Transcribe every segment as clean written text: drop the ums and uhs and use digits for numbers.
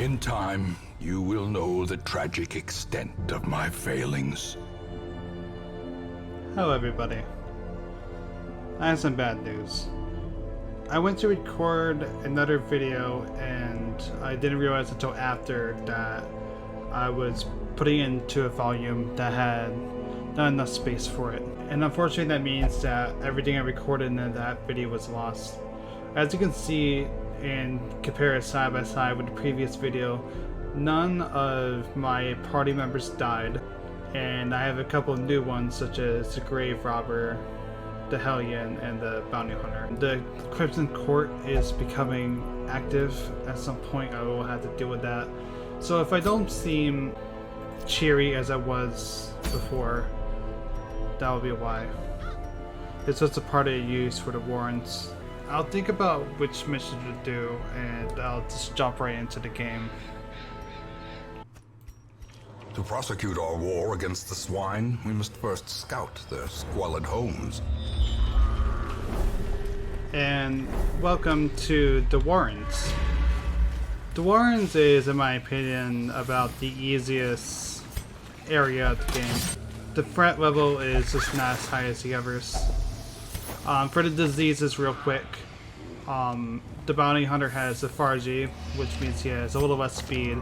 In time, you will know the tragic extent of my failings. Hello everybody. I have some bad news. I went to record another video and I didn't realize until after that I was putting it into a volume that had not enough space for it. And unfortunately that means that everything I recorded in that video was lost. As you can see and compare it side by side with the previous video, none of my party members died. And I have a couple of new ones such as the Grave Robber, the Hellion, and the Bounty Hunter. The Crimson Court is becoming active. At some point I will have to deal with that. So if I don't seem cheery as I was before, that will be why. It's just a part I use for the warrants. I'll think about which mission to do and I'll just jump right into the game. To prosecute our war against the swine, we must first scout their squalid homes. And welcome to the Warrens. The Warrens is, in my opinion, about the easiest area of the game. The threat level is just not as high as the others. For the diseases, real quick, the Bounty Hunter has the Fargy, which means he has a little less speed.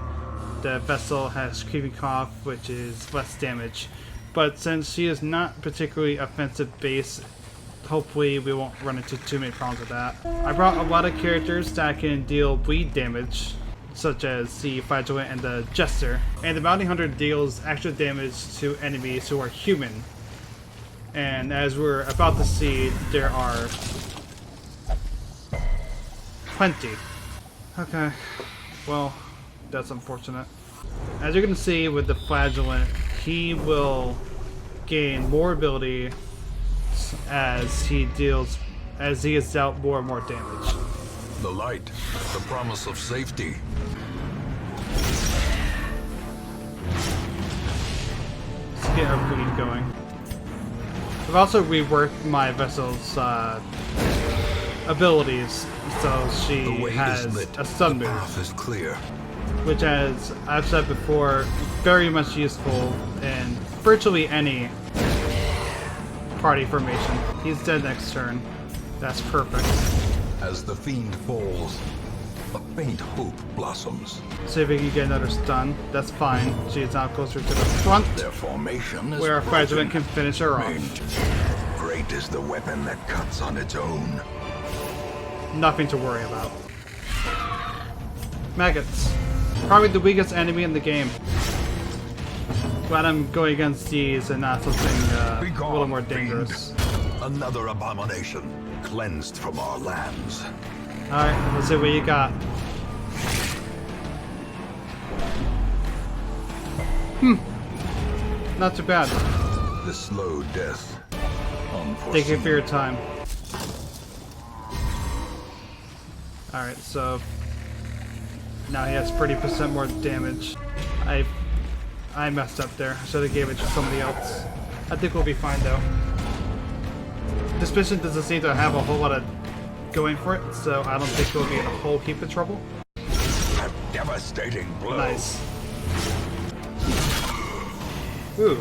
The Vessel has Creeping Cough, which is less damage. But since she is not particularly offensive base, hopefully we won't run into too many problems with that. I brought a lot of characters that can deal bleed damage, such as the Flagellant and the Jester. And the Bounty Hunter deals extra damage to enemies who are human. And as we're about to see, there are plenty. Okay, well, that's unfortunate. As you can see with the Flagellant, he will gain more ability as he is dealt more and more damage. The light, the promise of safety. Let's get our bleed going. I've also reworked my vessel's abilities, so she has a stun move. The path is clear. Which, as I've said before, very much useful in virtually any party formation. He's dead next turn. That's perfect. As the fiend falls, a faint hope blossoms. See if we can get another stun. That's fine. She's now closer to the front, Their formation is where our Flagellant can finish her off. Great is the weapon that cuts on its own. Nothing to worry about. Maggots. Probably the weakest enemy in the game. Glad I'm going against these and not something a little more dangerous. Fiend. Another abomination, cleansed from our lands. Alright, let's see what you got. Not too bad. The slow death. Take it for your time. Alright, so now he has 30% more damage. I messed up there. I should have gave it to somebody else. I think we'll be fine though. This mission doesn't seem to have a whole lot of going for it, so I don't think we'll be in a whole heap of trouble. A devastating blow. Nice. Ooh.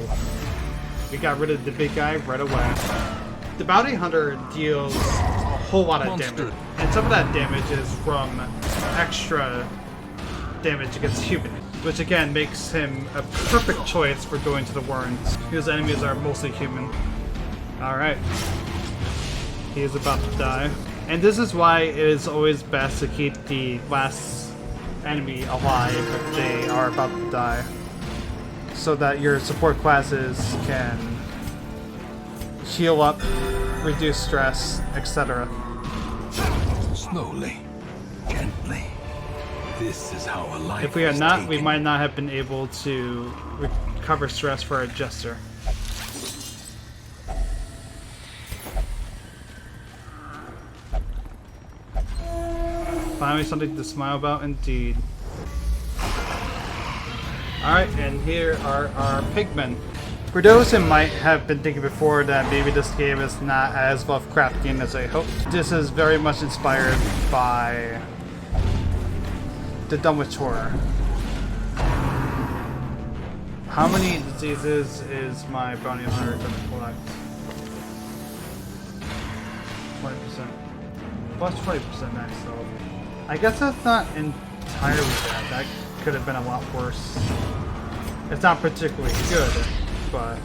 We got rid of the big guy right away. The Bounty Hunter deals a whole lot of damage. And some of that damage is from extra damage against human, which again makes him a perfect choice for going to the Warrens. His enemies are mostly human. Alright. He is about to die. And this is why it is always best to keep the last enemy alive if they are about to die, so that your support classes can heal up, reduce stress, etc. Slowly, gently. This is how a life If we had is not, taken. we might not have been able to recover stress for our Jester. Finally something to smile about indeed. Alright, and here are our pigmen. For those who might have been thinking before that maybe this game is not as Lovecraftian as I hoped, this is very much inspired by they're done with horror. How many diseases is my bounty hunter going to collect? 20%. Plus 20% max health. I guess that's not entirely bad. That could have been a lot worse. It's not particularly good, but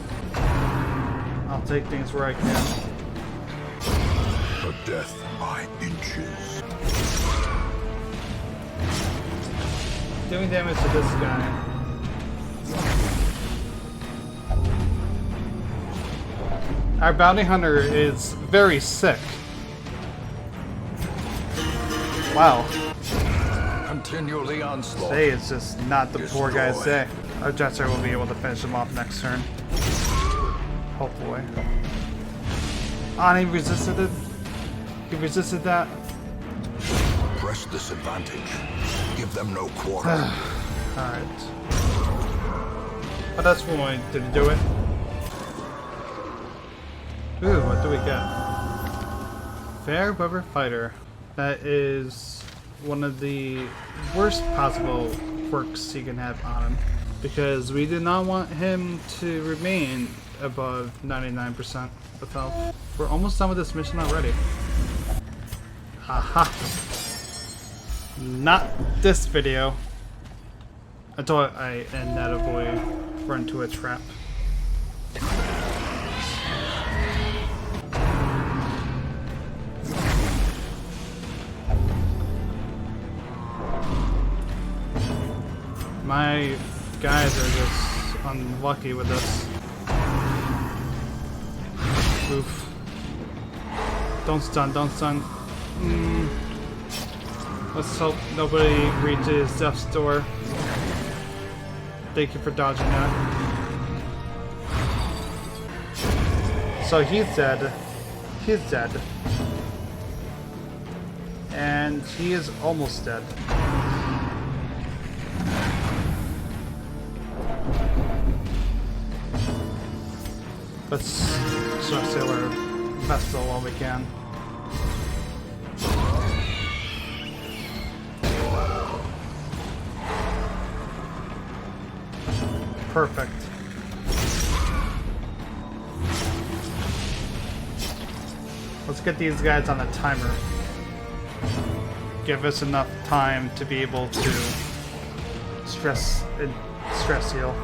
I'll take things where I can. A death by inches. Doing damage to this guy. Our bounty hunter is very sick. Wow. Continue the onslaught. Today is just not the poor guy's day. Our Jetster will be able to finish him off next turn. Hopefully. Ah, and he resisted it. He resisted that. Press this advantage. Give them no quarter. Alright. But that's one way to do it. Ooh, what do we get? Fair Weather Fighter. That is one of the worst possible quirks you can have on him. Because we did not want him to remain above 99% of health. We're almost done with this mission already. Haha. Not this video. Until I inevitably run into a trap. My guys are just unlucky with this. Oof. Don't stun, don't stun. Let's hope nobody reaches Death's door. Thank you for dodging that. So he's dead. He's dead. And he is almost dead. Let's try to steal our vessel while we can. Perfect. Let's get these guys on a timer. Give us enough time to be able to stress heal.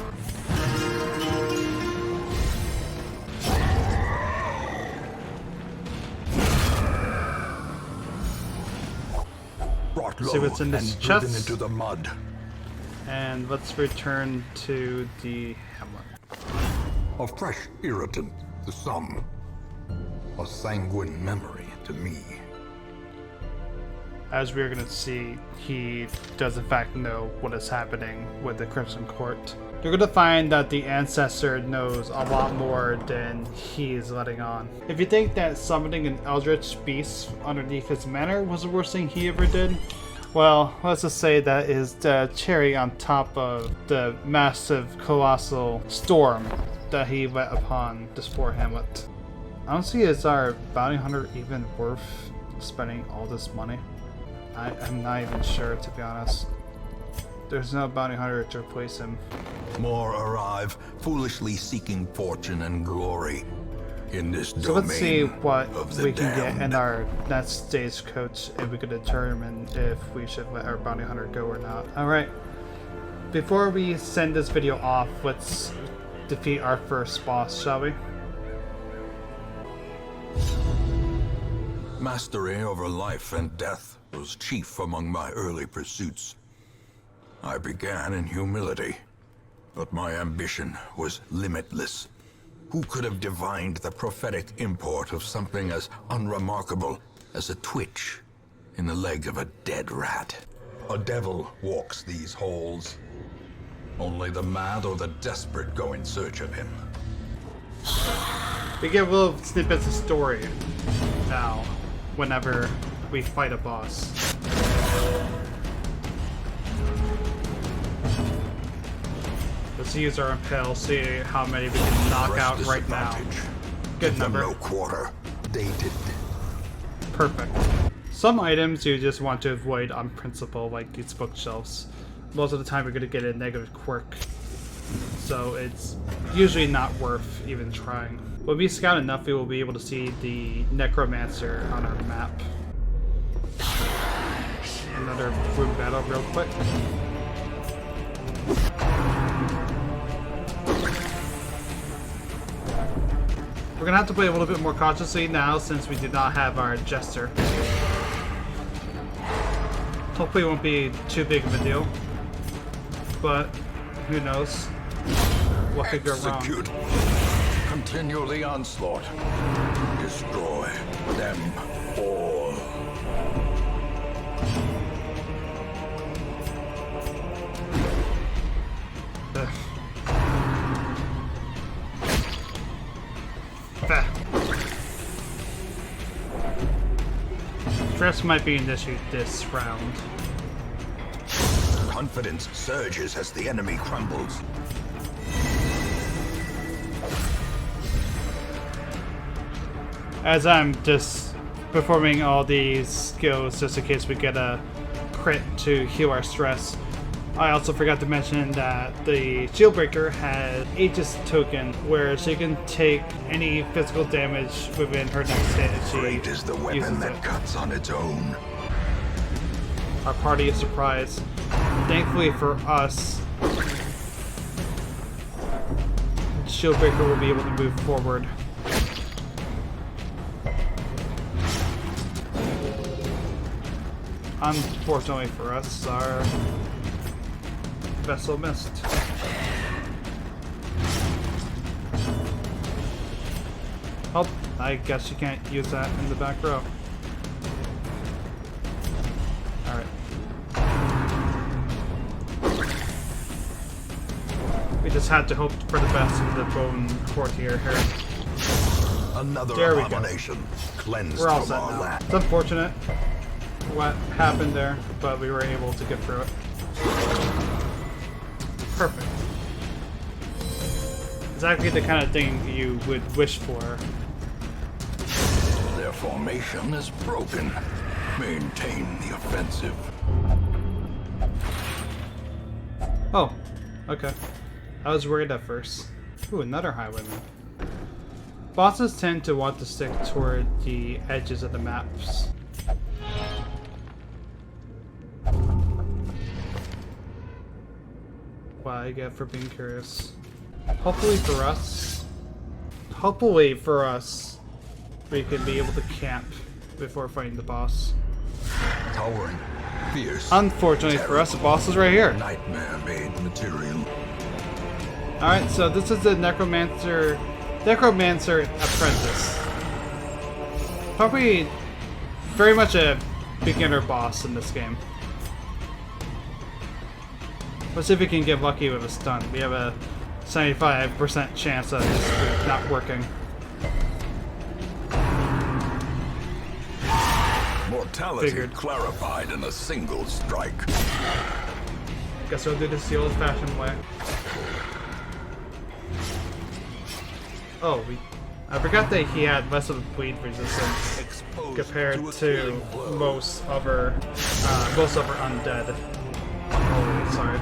See what's in this chest. Into the mud. And let's return to the hamlet. A fresh irritant to some. A sanguine memory to me. As we're going to see, he does in fact know what is happening with the Crimson Court. You're going to find that the Ancestor knows a lot more than he is letting on. If you think that summoning an Eldritch Beast underneath his manor was the worst thing he ever did, well, let's just say that is the cherry on top of the massive, colossal storm that he let upon this poor hamlet. Honestly, is our bounty hunter even worth spending all this money? I'm not even sure, to be honest. There's no bounty hunter to replace him. More arrive, foolishly seeking fortune and glory in this domain. So let's see what we can damned. get in our next stagecoach, and we can determine if we should let our bounty hunter go or not. Alright, before we send this video off, let's defeat our first boss, shall we? Mastery over life and death was chief among my early pursuits. I began in humility, but my ambition was limitless. Who could have divined the prophetic import of something as unremarkable as a twitch in the leg of a dead rat? A devil walks these halls. Only the mad or the desperate go in search of him. We get little snippets of story now, whenever we fight a boss. Let's use our impale, see how many we can knock out right now. Good number. No quarter. Dated. Perfect. Some items you just want to avoid on principle, like these bookshelves. Most of the time you're going to get a negative quirk, so it's usually not worth even trying. When we scout enough, we will be able to see the Necromancer on our map. Another room battle real quick. We're gonna have to play a little bit more cautiously now since we do not have our Jester. Hopefully it won't be too big of a deal, but who knows what could go wrong. Execute. Continue the onslaught. Destroy them all. Stress might be an issue this round. Confidence surges as the enemy crumbles. As I'm just performing all these skills just in case we get a crit to heal our stress, I also forgot to mention that the Shieldbreaker has Aegis token, where she can take any physical damage within her next hit if she Great is the weapon that cuts on its own. Our party is surprised. Thankfully for us, Shieldbreaker will be able to move forward. Unfortunately for us, our vessel missed. Oh, I guess you can't use that in the back row. Alright. We just had to hope for the best of the bone courtier here. Another abomination cleansed We're all from set our now. land. It's unfortunate what happened there, but we were able to get through it. Perfect. Exactly the kind of thing you would wish for. Their formation is broken. Maintain the offensive. Oh, okay. I was worried at first. Ooh, another highwayman. Bosses tend to want to stick toward the edges of the maps. What I get for being curious. Hopefully for us, we can be able to camp before fighting the boss. Towering, fierce. Unfortunately for us, the boss is right here. Nightmare-made material. Alright, so this is the Necromancer Apprentice. Probably very much a beginner boss in this game. Let's see if we can get lucky with a stun. We have a 75% chance of this not working. Mortality clarified in a single strike. Guess we'll do this the old-fashioned way. Oh, I forgot that he had less of a bleed resistance compared to most other undead. Oh, sorry.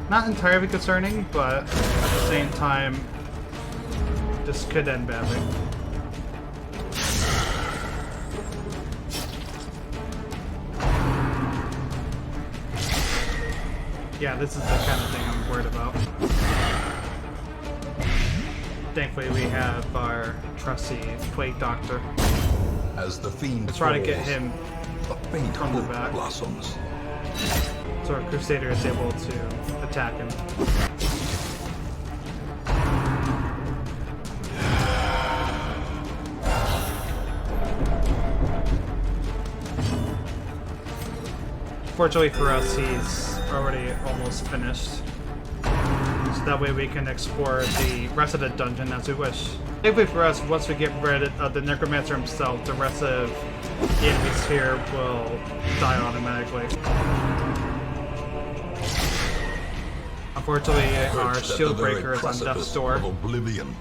Not entirely concerning, but at the same time, this could end badly. Yeah, this is the kind of thing I'm worried about. Thankfully, we have our trusty Plague Doctor. As the fiend Try to get falls, him a faint from the hope back. blossoms. So our Crusader is able to attack him. Fortunately for us, he's already almost finished. So that way we can explore the rest of the dungeon as we wish. Thankfully for us, once we get rid of the Necromancer himself, the rest of the enemies here will die automatically. Unfortunately, our Shieldbreaker is on death's door. Oblivion.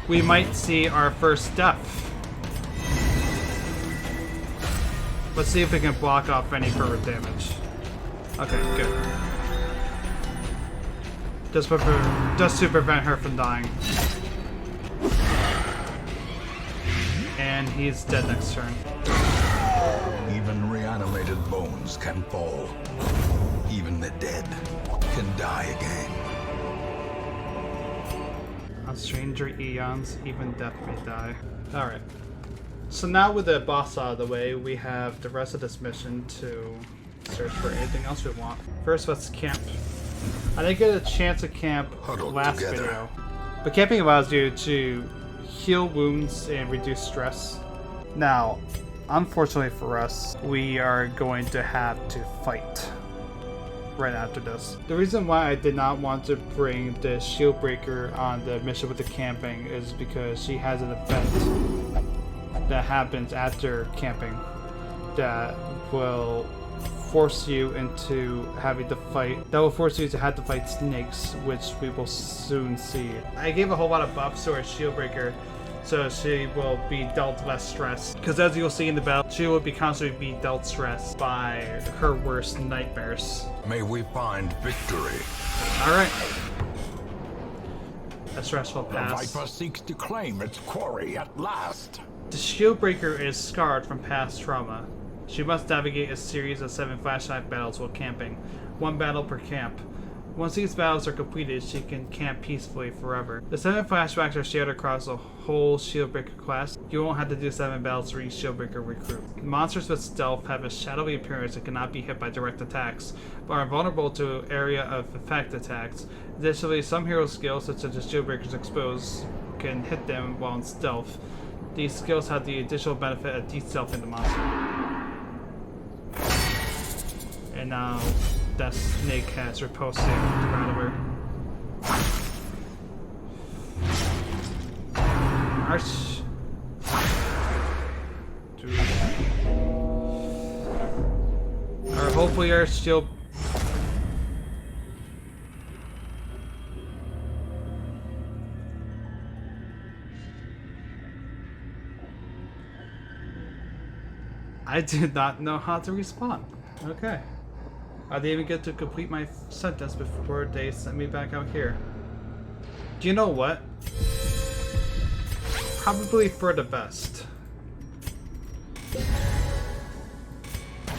We might see our first death. Let's see if we can block off any further damage. Okay, good. Just to prevent her from dying. And he's dead next turn. Even reanimated bones can fall. Even the dead can die again. On stranger eons, even death may die. Alright. So now with the boss out of the way, we have the rest of this mission to search for anything else we want. First, let's camp. I didn't get a chance to camp last video. But camping allows you to heal wounds and reduce stress. Now, unfortunately for us, we are going to have to fight right after this. The reason why I did not want to bring the shield breaker on the mission with the camping is because she has an event that happens after camping that will force you into having to fight. That will force you to have to fight snakes, which we will soon see. I gave a whole lot of buffs to our shield breaker, so she will be dealt less stress. Because as you'll see in the battle, she will be constantly be dealt stress by her worst nightmares. May we find victory. Alright. A stressful The pass. Viper seeks to claim its quarry at last. The shield breaker is scarred from past trauma. She must navigate a series of 7 flashlight battles while camping. 1 battle per camp. Once these battles are completed, she can camp peacefully forever. The 7 flashbacks are shared across the whole Shieldbreaker class. You won't have to do 7 battles for each Shieldbreaker recruit. Monsters with stealth have a shadowy appearance and cannot be hit by direct attacks, but are vulnerable to area of effect attacks. Additionally, some hero skills, such as the Shieldbreaker's Expose, can hit them while in stealth. These skills have the additional benefit of de-stealthing the monster. And now that snake has riposted right over. Arch. Or hopefully our shield. I did not know how to respond. Okay. I didn't even get to complete my sentence before they sent me back out here. Do you know what? Probably for the best.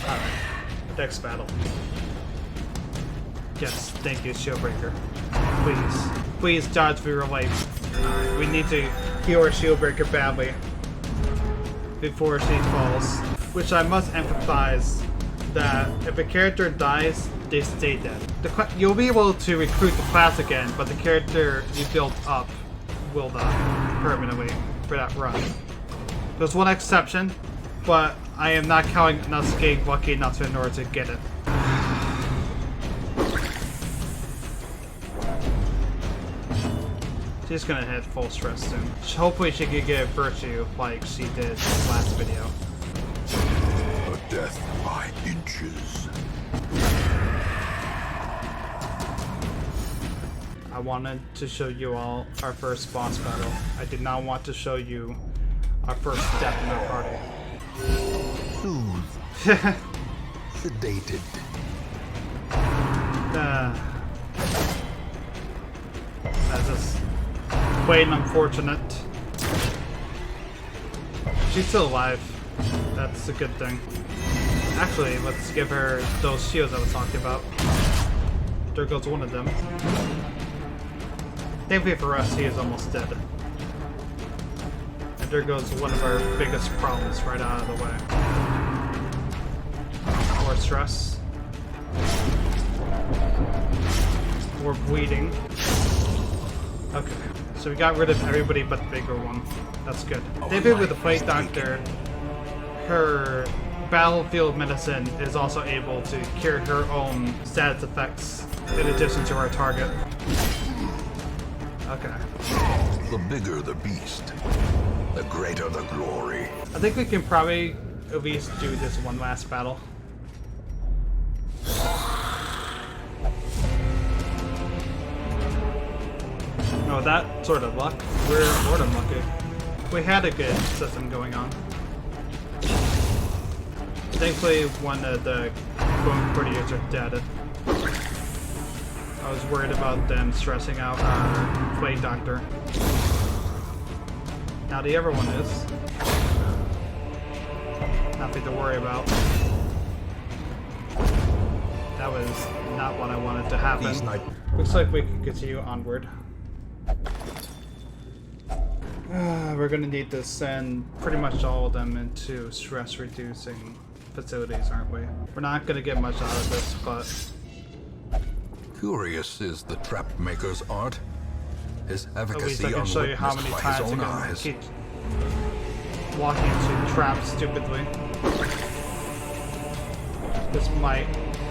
Alright. Next battle. Yes, thank you, Shieldbreaker. Please. Please dodge for your life. Alright, we need to heal our Shieldbreaker badly before she falls. Which I must emphasize that if a character dies, they stay dead. You'll be able to recruit the class again, but the character you built up will die permanently for that run. There's one exception, but I am not counting us getting lucky enough in order to get it. She's gonna hit full stress soon. Hopefully she can get a virtue like she did in the last video. A death by inches. I wanted to show you all our first boss battle. I did not want to show you our first death in our party. Soothed. Sedated. That's just plain unfortunate. She's still alive. That's a good thing. Actually, let's give her those shields I was talking about. There goes one of them. Thankfully for us, he is almost dead. And there goes one of our biggest problems right out of the way. More stress. More bleeding. Okay, so we got rid of everybody but the bigger one. That's good. David with the Plague Doctor, her battlefield medicine is also able to cure her own status effects in addition to our target. Okay. The bigger the beast, the greater the glory. I think we can probably at least do this one last battle. Oh, that sort of luck. We're more than lucky. We had a good system going on. Thankfully, one of the bone courtiers are dead. I was worried about them stressing out our plague doctor. Now the other one is. Nothing to worry about. That was not what I wanted to happen. Looks like we can continue onward. We're gonna need to send pretty much all of them into stress-reducing facilities, aren't we? We're not gonna get much out of this, but... Curious is the trap maker's art. His At least efficacy I can show you how many unwitnessed by his times own you're gonna eyes. keep walking into traps stupidly. This might...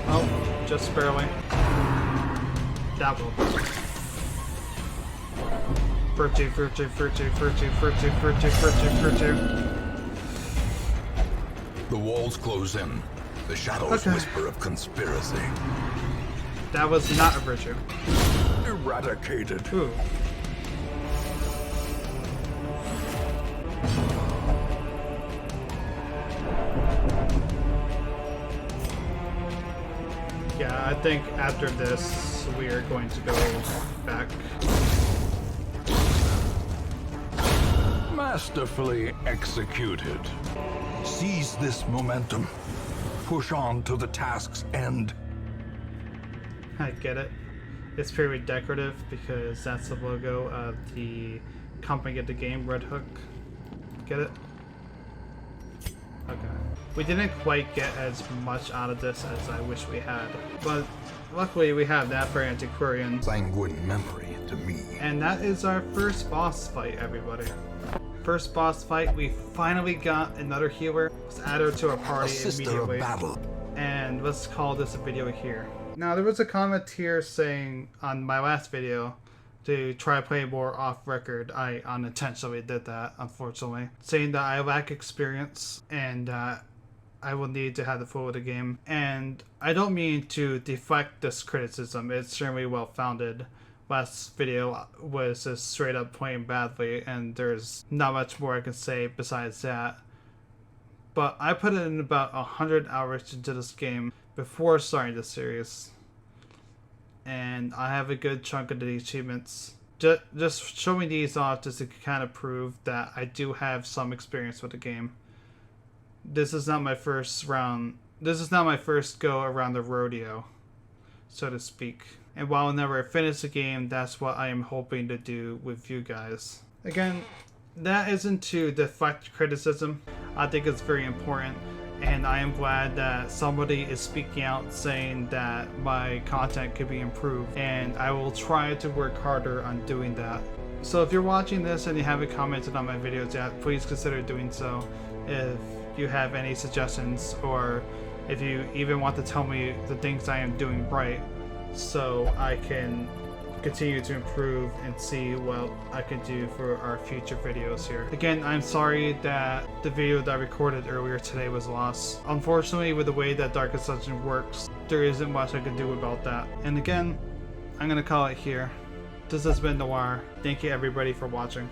Oh, just barely. That will. Virtue, virtue, virtue, virtue, virtue, virtue, virtue, virtue. The walls close in. The shadows whisper of conspiracy. That was not a virtue. Eradicated. Ooh. Yeah, I think after this, we are going to go back. Masterfully executed. Seize this momentum. Push on to the task's end. I get it. It's purely decorative because that's the logo of the company of the game, Red Hook. Get it? Okay. We didn't quite get as much out of this as I wish we had, but luckily we have that for Antiquarian. Sanguine memory to me. And that is our first boss fight, everybody. First boss fight, we finally got another healer. Let's add her to our party immediately. Battle. And let's call this a video here. Now, there was a comment here saying on my last video to try to play more off record. I unintentionally did that, unfortunately. Saying that I lack experience and I will need to have the flow of the game. And I don't mean to deflect this criticism. It's certainly well founded. Last video was just straight up playing badly, and there's not much more I can say besides that. But I put in about 100 hours into this game before starting this series, and I have a good chunk of the achievements. Just showing these off just to kind of prove that I do have some experience with the game. This is not my first round. This is not my first go around the rodeo, so to speak. And while I never finish the game, that's what I am hoping to do with you guys. Again, that isn't to deflect criticism. I think it's very important, and I am glad that somebody is speaking out saying that my content could be improved, and I will try to work harder on doing that. So if you're watching this and you haven't commented on my videos yet, please consider doing so. If you have any suggestions, or if you even want to tell me the things I am doing right, so I can continue to improve and see what I can do for our future videos here. Again, I'm sorry that the video that I recorded earlier today was lost. Unfortunately, with the way that Darkest Dungeon works, there isn't much I can do about that. And again, I'm gonna call it here. This has been Noir. Thank you everybody for watching.